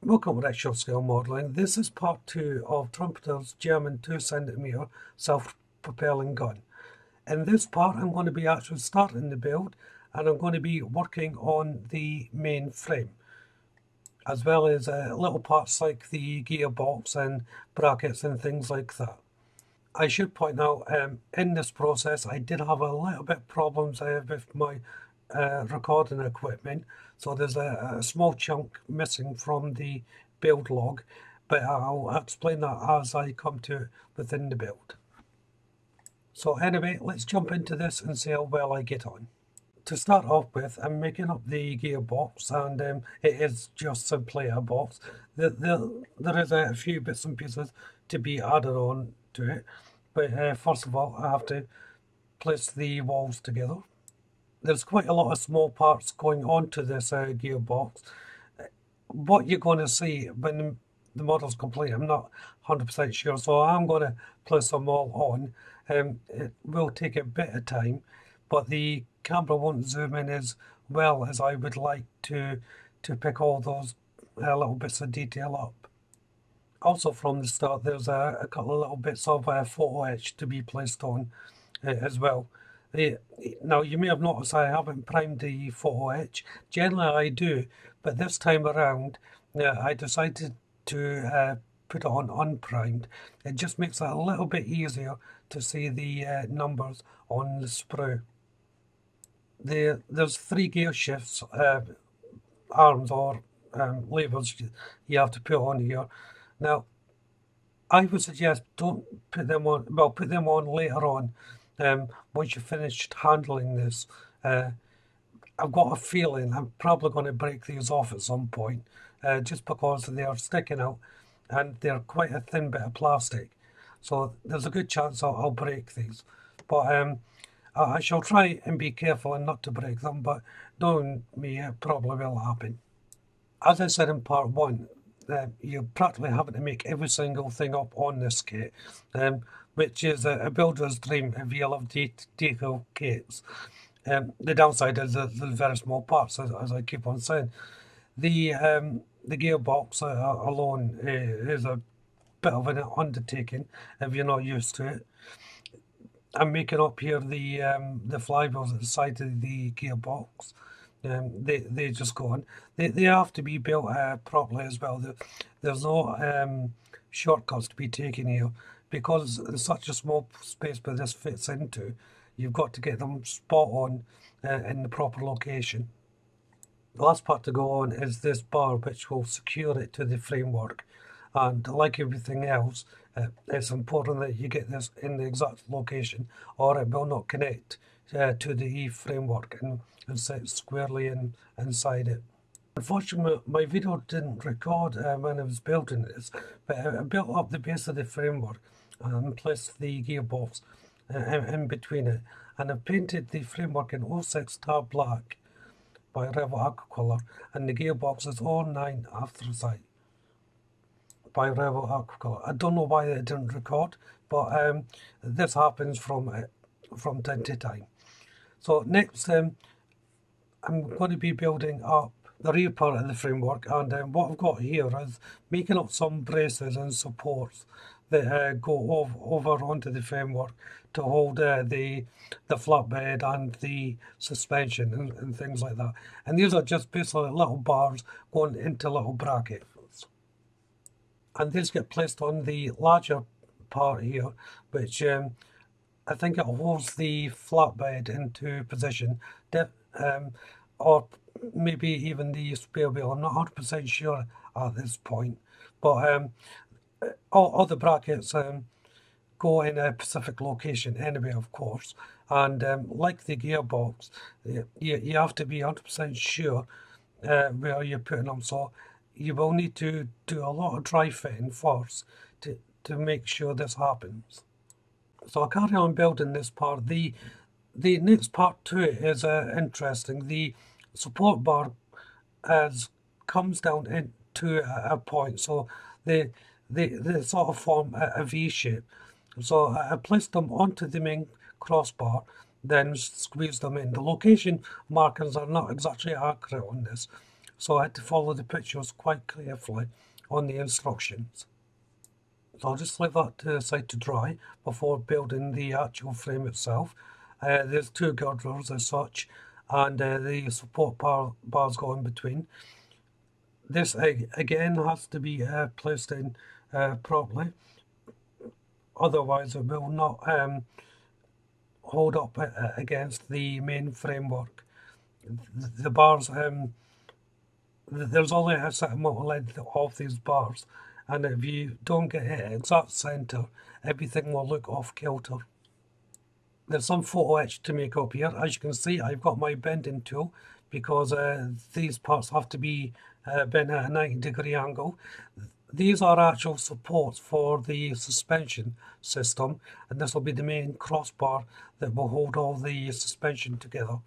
Welcome to Actual Scale Modelling. This is part 2 of Trumpeter's German 2 cm self-propelling gun. In this part I'm going to be actually starting the build, and I'm going to be working on the main frame, as well as little parts like the gearbox and brackets and things like that. I should point out, in this process I did have a little bit of problems with my recording equipment, so there's a small chunk missing from the build log, but I'll explain that as I come to it within the build. So anyway, let's jump into this and see how well I get on. To start off with, I'm making up the gearbox, and it is just simply a box. There is a few bits and pieces to be added on to it, but first of all I have to place the walls together. There's quite a lot of small parts going onto this gearbox. What you're going to see when the model's complete, I'm not 100% sure, so I'm going to place them all on. It will take a bit of time, but the camera won't zoom in as well as I would like to pick all those little bits of detail up. Also from the start, there's a couple of little bits of photo etch to be placed on as well. Now, you may have noticed I haven't primed the photo etch. Generally I do, but this time around I decided to put it on unprimed. It just makes it a little bit easier to see the numbers on the sprue. There's 3 gear shifts, arms or levers you have to put on here. Now, I would suggest don't put them on, well, put them on later on, once you've finished handling this. I've got a feeling I'm probably going to break these off at some point, just because they are sticking out and they're quite a thin bit of plastic. So there's a good chance I'll break these. But I shall try and be careful and not to break them, but knowing me, it probably will happen. As I said in part 1, you're practically having to make every single thing up on this kit, which is a builder's dream if you love detail kits. The downside is the very small parts, as I keep on saying. The gearbox alone is a bit of an undertaking if you're not used to it. I'm making up here the flywheels at the side of the gearbox. They just go on. They have to be built properly as well. There's no shortcuts to be taken here, because there's such a small space where this fits into. You've got to get them spot on in the proper location. The last part to go on is this bar, which will secure it to the framework. And like everything else, it's important that you get this in the exact location, or it will not connect to the framework and sit squarely inside it. Unfortunately, my video didn't record when I was building this, but I built up the base of the framework and placed the gearbox in between it, and I painted the framework in 06 tar black by Revel Aquacolor, and the gearbox is 09 anthracite by Revel Aquacolor. I don't know why it didn't record, but this happens from time to time. So next, I'm going to be building up the rear part of the framework, and what I've got here is making up some braces and supports that go over onto the framework to hold the flatbed and the suspension and things like that. And these are just basically little bars going into little brackets. And these get placed on the larger part here, which I think it holds the flatbed into position, or maybe even the spare wheel. I'm not 100% sure at this point, but all the brackets go in a specific location anyway, of course. And like the gearbox, you have to be 100% sure where you're putting them. So you will need to do a lot of dry fitting first to make sure this happens. So I'll carry on building this part. The next part to it is interesting. The support bar comes down into a point, so they sort of form a V shape. So I placed them onto the main crossbar, then squeezed them in. The location markings are not exactly accurate on this, so I had to follow the pictures quite carefully on the instructions. So I'll just leave that to the side to dry before building the actual frame itself. There's two girders as such, and the support bars go in between. This again has to be placed in properly, otherwise it will not hold up against the main framework. The bars, there's only a certain amount of length of these bars, and if you don't get it exact centre, everything will look off kilter. There's some photo etch to make up here. As you can see, I've got my bending tool because these parts have to be bent at a 90-degree angle. These are actual supports for the suspension system, and this will be the main crossbar that will hold all the suspension together.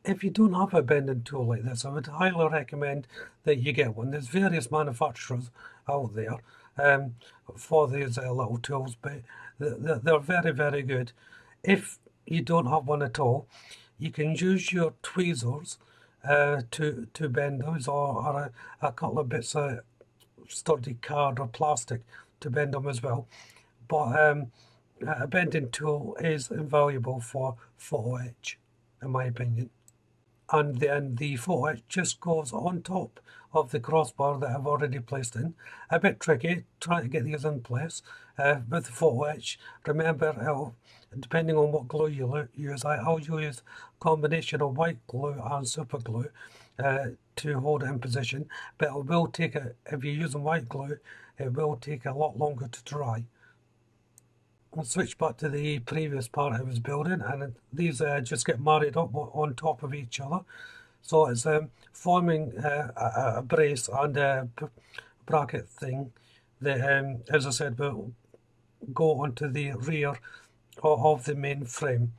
If you don't have a bending tool like this, I would highly recommend that you get one. There's various manufacturers out there for these little tools, but they're very, very good. If you don't have one at all, you can use your tweezers to bend those, or a couple of bits of sturdy card or plastic to bend them as well. But a bending tool is invaluable for photo etch, in my opinion. And then the photo etch just goes on top of the crossbar that I've already placed in. A bit tricky trying to get these in place with the photo etch. Remember, depending on what glue you use, I'll use a combination of white glue and super glue to hold it in position, but it will take, if you're using white glue, it will take a lot longer to dry. I'll switch back to the previous part I was building, and these just get married up on top of each other. So it's forming a brace and a bracket thing that, as I said, will go onto the rear of the main frame.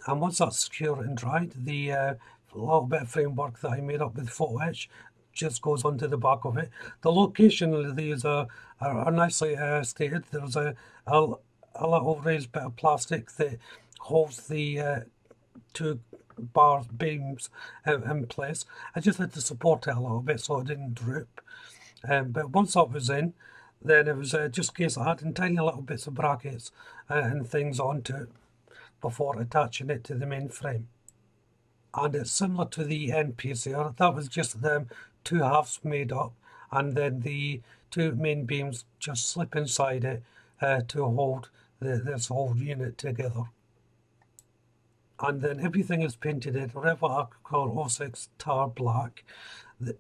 And once that's secure and dried, the little bit of framework that I made up with photo etch just goes onto the back of it. The location of these are nicely stated. There's a little raised bit of plastic that holds the two bar beams in place. I just had to support it a little bit so it didn't droop. But once that was in, then it was just a case of adding tiny little bits of brackets and things onto it before attaching it to the main frame. And it's similar to the end piece here. That was just the two halves made up, and then the two main beams just slip inside it to hold this whole unit together. And then everything is painted in River Colour 06 Tar Black.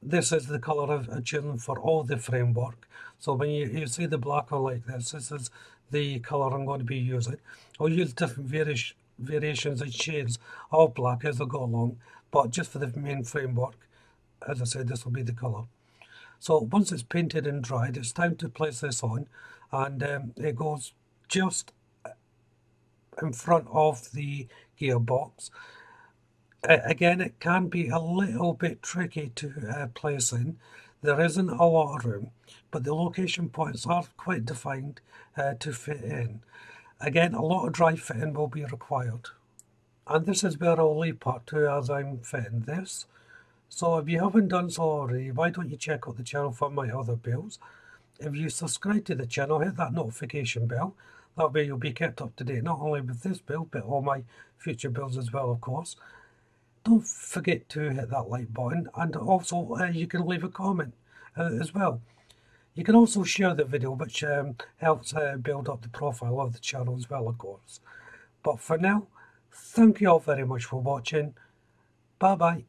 This is the colour I've chosen for all the framework. So when you see the black one like this is the colour I'm going to be using. I'll use different variations and shades of black as I go along, but just for the main framework, as I said, this will be the colour. So once it's painted and dried, it's time to place this on, and it goes just in front of the gearbox. Again, it can be a little bit tricky to place in. There isn't a lot of room, but the location points are quite defined to fit in. Again, a lot of dry fitting will be required. And this is where I'll leave part 2 as I'm fitting this. So if you haven't done so already, why don't you check out the channel for my other builds? If you subscribe to the channel, hit that notification bell. That way you'll be kept up to date, not only with this build, but all my future builds as well, of course. Don't forget to hit that like button, and also you can leave a comment as well. You can also share the video, which helps build up the profile of the channel as well, of course. But for now, thank you all very much for watching. Bye bye.